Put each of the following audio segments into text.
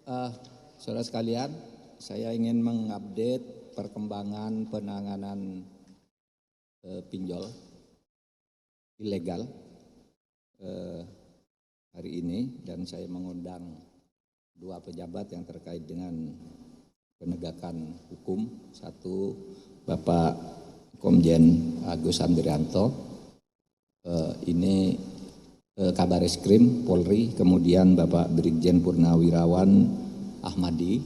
Uh, Saudara sekalian, saya ingin mengupdate perkembangan penanganan pinjol ilegal hari ini, dan saya mengundang dua pejabat yang terkait dengan penegakan hukum. Satu, Bapak Komjen Agus Andrianto, ini Kabareskrim Polri, kemudian Bapak Brigjen Purnawirawan Ahmadi,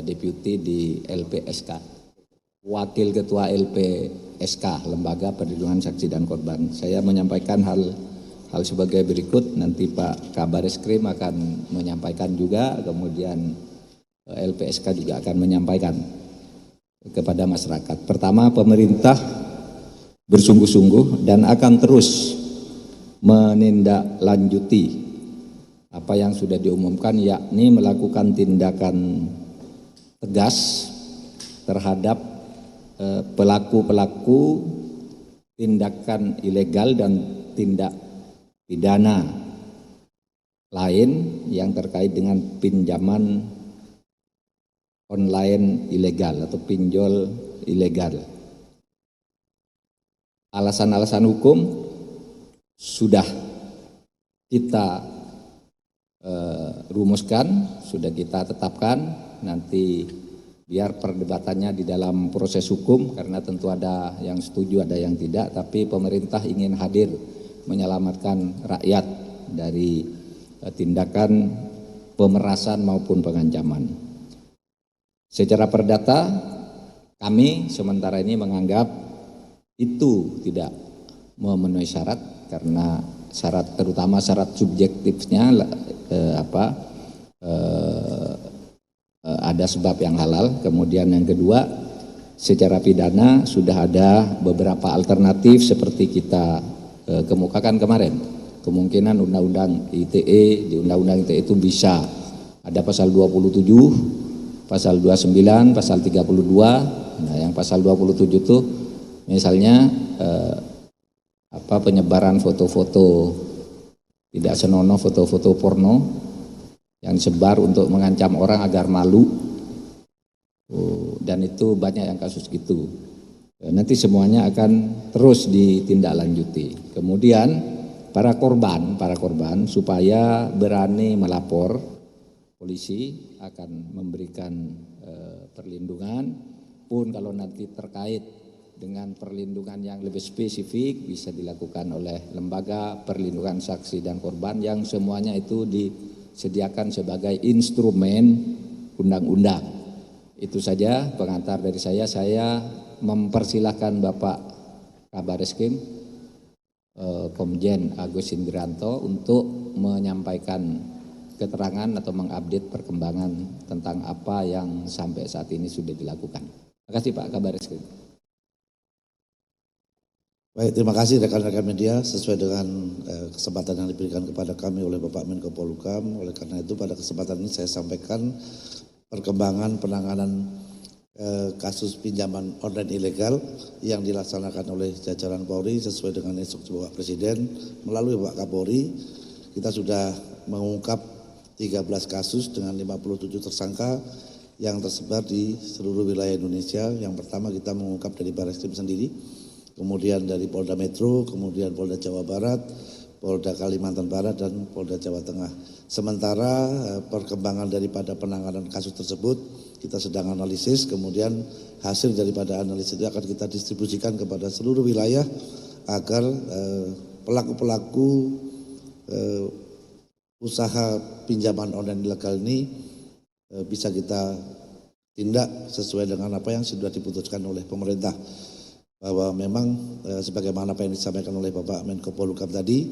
Deputi di LPSK, Wakil Ketua LPSK, Lembaga Perlindungan Saksi dan Korban. Saya menyampaikan hal sebagai berikut, nanti Pak Kabareskrim akan menyampaikan juga, kemudian LPSK juga akan menyampaikan kepada masyarakat. Pertama, pemerintah bersungguh-sungguh dan akan terus menindaklanjuti apa yang sudah diumumkan, yakni melakukan tindakan tegas terhadap pelaku-pelaku tindakan ilegal dan tindak pidana lain yang terkait dengan pinjaman online ilegal atau pinjol ilegal. Alasan-alasan hukum sudah kita rumuskan, sudah kita tetapkan. Nanti biar perdebatannya di dalam proses hukum, karena tentu ada yang setuju, ada yang tidak, tapi pemerintah ingin hadir menyelamatkan rakyat dari tindakan pemerasan maupun pengancaman. Secara perdata, kami sementara ini menganggap itu tidak memenuhi syarat, karena syarat, terutama syarat subjektifnya ada sebab yang halal. Kemudian yang kedua, secara pidana sudah ada beberapa alternatif seperti kita kemukakan kemarin. Kemungkinan undang-undang ITE, di undang-undang ITE itu bisa ada pasal 27, pasal 29, pasal 32. Nah, yang pasal 27 itu misalnya penyebaran foto-foto tidak senonoh, foto-foto porno yang disebar untuk mengancam orang agar malu, dan itu banyak yang kasus gitu. Nanti semuanya akan terus ditindaklanjuti. Kemudian para korban supaya berani melapor, polisi akan memberikan perlindungan, pun kalau nanti terkait dengan perlindungan yang lebih spesifik bisa dilakukan oleh Lembaga Perlindungan Saksi dan Korban, yang semuanya itu disediakan sebagai instrumen undang-undang. Itu saja pengantar dari saya. Saya mempersilahkan Bapak Kabareskrim Komjen Agus Andrianto untuk menyampaikan keterangan atau mengupdate perkembangan tentang apa yang sampai saat ini sudah dilakukan. Terima kasih Pak Kabareskrim. Baik, terima kasih rekan-rekan media. Sesuai dengan kesempatan yang diberikan kepada kami oleh Bapak Menko Polhukam, oleh karena itu pada kesempatan ini saya sampaikan perkembangan penanganan kasus pinjaman online ilegal yang dilaksanakan oleh jajaran Polri sesuai dengan instruksi Bapak Presiden melalui Bapak Kapolri. Kita sudah mengungkap 13 kasus dengan 57 tersangka yang tersebar di seluruh wilayah Indonesia. Yang pertama kita mengungkap dari Barreskrim sendiri, kemudian dari Polda Metro, kemudian Polda Jawa Barat, Polda Kalimantan Barat, dan Polda Jawa Tengah. Sementara perkembangan daripada penanganan kasus tersebut kita sedang analisis, kemudian hasil daripada analisis itu akan kita distribusikan kepada seluruh wilayah agar pelaku-pelaku usaha pinjaman online ilegal ini bisa kita tindak sesuai dengan apa yang sudah diputuskan oleh pemerintah. Bahwa memang sebagaimana apa yang disampaikan oleh Bapak Menko Polhukam tadi,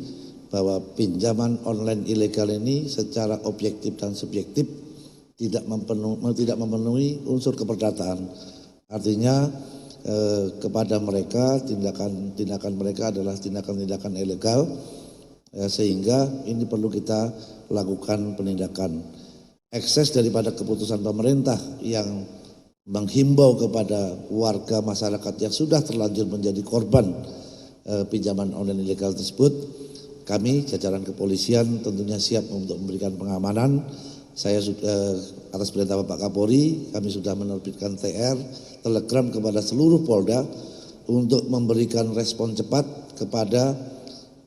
bahwa pinjaman online ilegal ini secara objektif dan subjektif tidak memenuhi unsur keperdataan. Artinya kepada mereka tindakan mereka adalah tindakan ilegal, sehingga ini perlu kita lakukan penindakan. Ekses daripada keputusan pemerintah yang menghimbau kepada warga masyarakat yang sudah terlanjur menjadi korban pinjaman online ilegal tersebut, kami jajaran kepolisian tentunya siap untuk memberikan pengamanan saya atas perintah Bapak Kapolri, kami sudah menerbitkan TR, telegram kepada seluruh Polda untuk memberikan respon cepat kepada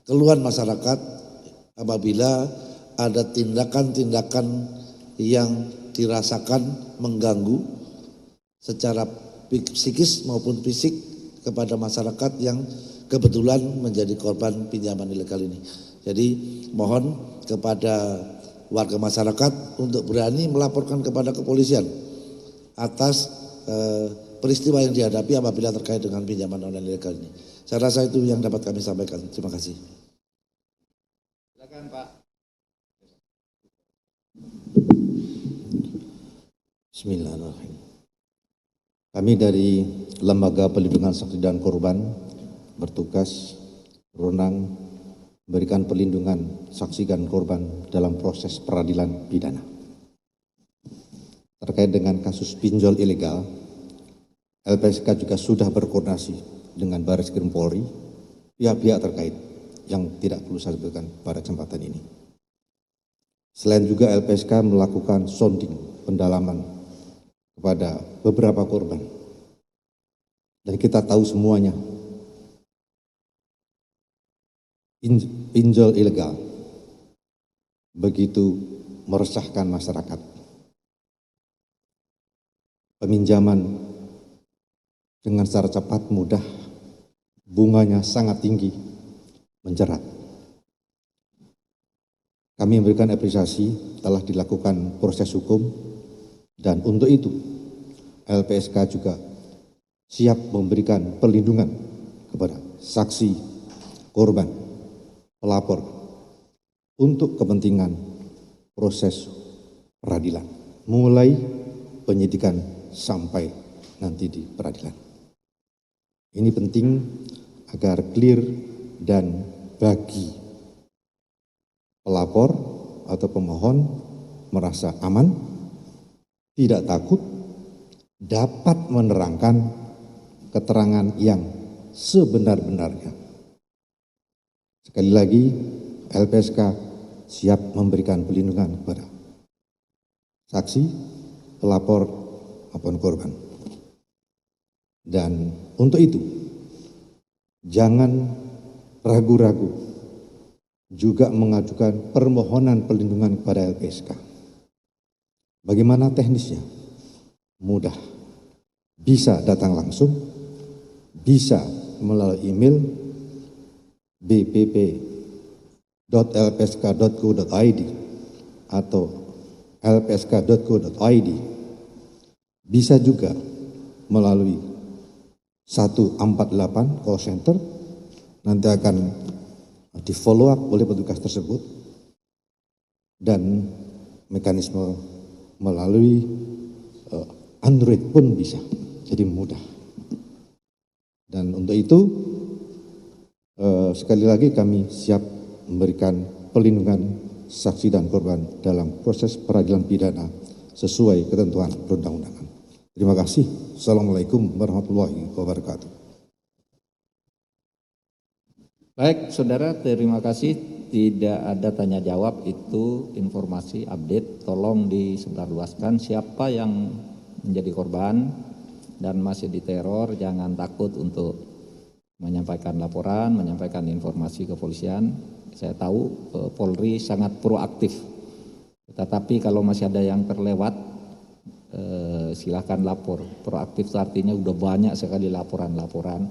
keluhan masyarakat apabila ada tindakan-tindakan yang dirasakan mengganggu secara psikis maupun fisik kepada masyarakat yang kebetulan menjadi korban pinjaman ilegal ini. Jadi mohon kepada warga masyarakat untuk berani melaporkan kepada kepolisian atas peristiwa yang dihadapi apabila terkait dengan pinjaman online ilegal ini. Saya rasa itu yang dapat kami sampaikan. Terima kasih. Silakan Pak. Bismillahirrahmanirrahim. Kami dari Lembaga Perlindungan Saksi dan Korban bertugas berwenang memberikan perlindungan saksi dan korban dalam proses peradilan pidana. Terkait dengan kasus pinjol ilegal, LPSK juga sudah berkoordinasi dengan Barreskrim Polri, pihak-pihak terkait yang tidak perlu saya sebutkan pada kesempatan ini. Selain juga LPSK melakukan sounding pendalaman kepada beberapa korban. Dan kita tahu semuanya, pinjol ilegal begitu meresahkan masyarakat. Peminjaman dengan secara cepat, mudah, bunganya sangat tinggi, menjerat. Kami memberikan apresiasi telah dilakukan proses hukum dan untuk itu LPSK juga siap memberikan perlindungan kepada saksi, korban, pelapor untuk kepentingan proses peradilan, mulai penyidikan sampai nanti di peradilan. Ini penting agar clear dan bagi pelapor atau pemohon merasa aman, tidak takut, dapat menerangkan keterangan yang sebenar-benarnya. Sekali lagi, LPSK siap memberikan perlindungan kepada saksi, pelapor, maupun korban. Dan untuk itu, jangan ragu-ragu juga mengajukan permohonan perlindungan kepada LPSK. Bagaimana teknisnya? Mudah. Bisa datang langsung, bisa melalui email bpp.lpsk.go.id atau lpsk.go.id. Bisa juga melalui 148 call center, nanti akan di follow up oleh petugas tersebut, dan mekanisme melalui Android pun bisa, jadi mudah. Dan untuk itu sekali lagi kami siap memberikan perlindungan saksi dan korban dalam proses peradilan pidana sesuai ketentuan perundang-undangan. Terima kasih. Assalamualaikum warahmatullahi wabarakatuh. Baik, saudara, terima kasih. Tidak ada tanya jawab, itu informasi update. Tolong disebarluaskan siapa yang menjadi korban dan masih diteror, jangan takut untuk menyampaikan laporan, menyampaikan informasi kepolisian. Saya tahu Polri sangat proaktif, tetapi kalau masih ada yang terlewat, silakan lapor. Proaktif itu artinya udah banyak sekali laporan-laporan.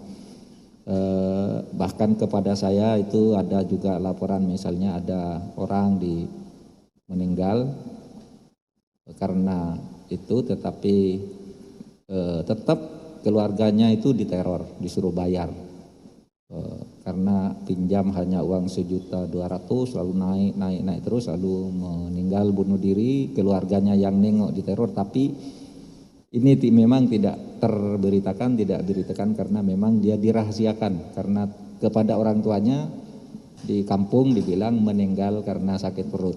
Bahkan kepada saya itu ada juga laporan, misalnya ada orang meninggal karena itu, tetapi tetap keluarganya itu diteror, disuruh bayar karena pinjam hanya uang 1.200.000, lalu naik terus, lalu meninggal bunuh diri, keluarganya yang nengok diteror. Tapi ini memang tidak diberitakan karena memang dia dirahasiakan, karena kepada orang tuanya di kampung dibilang meninggal karena sakit perut.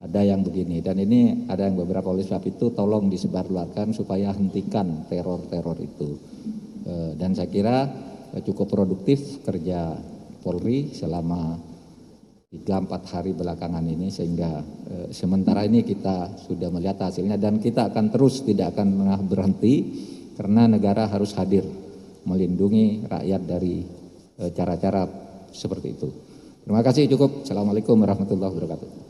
Ada yang begini, dan ini ada yang beberapa, oleh sebab itu tolong disebarluaskan supaya hentikan teror-teror itu. Dan saya kira cukup produktif kerja Polri selama 3-4 hari belakangan ini, sehingga sementara ini kita sudah melihat hasilnya dan kita akan terus, tidak akan berhenti karena negara harus hadir melindungi rakyat dari cara-cara seperti itu. Terima kasih, cukup. Assalamualaikum warahmatullahi wabarakatuh.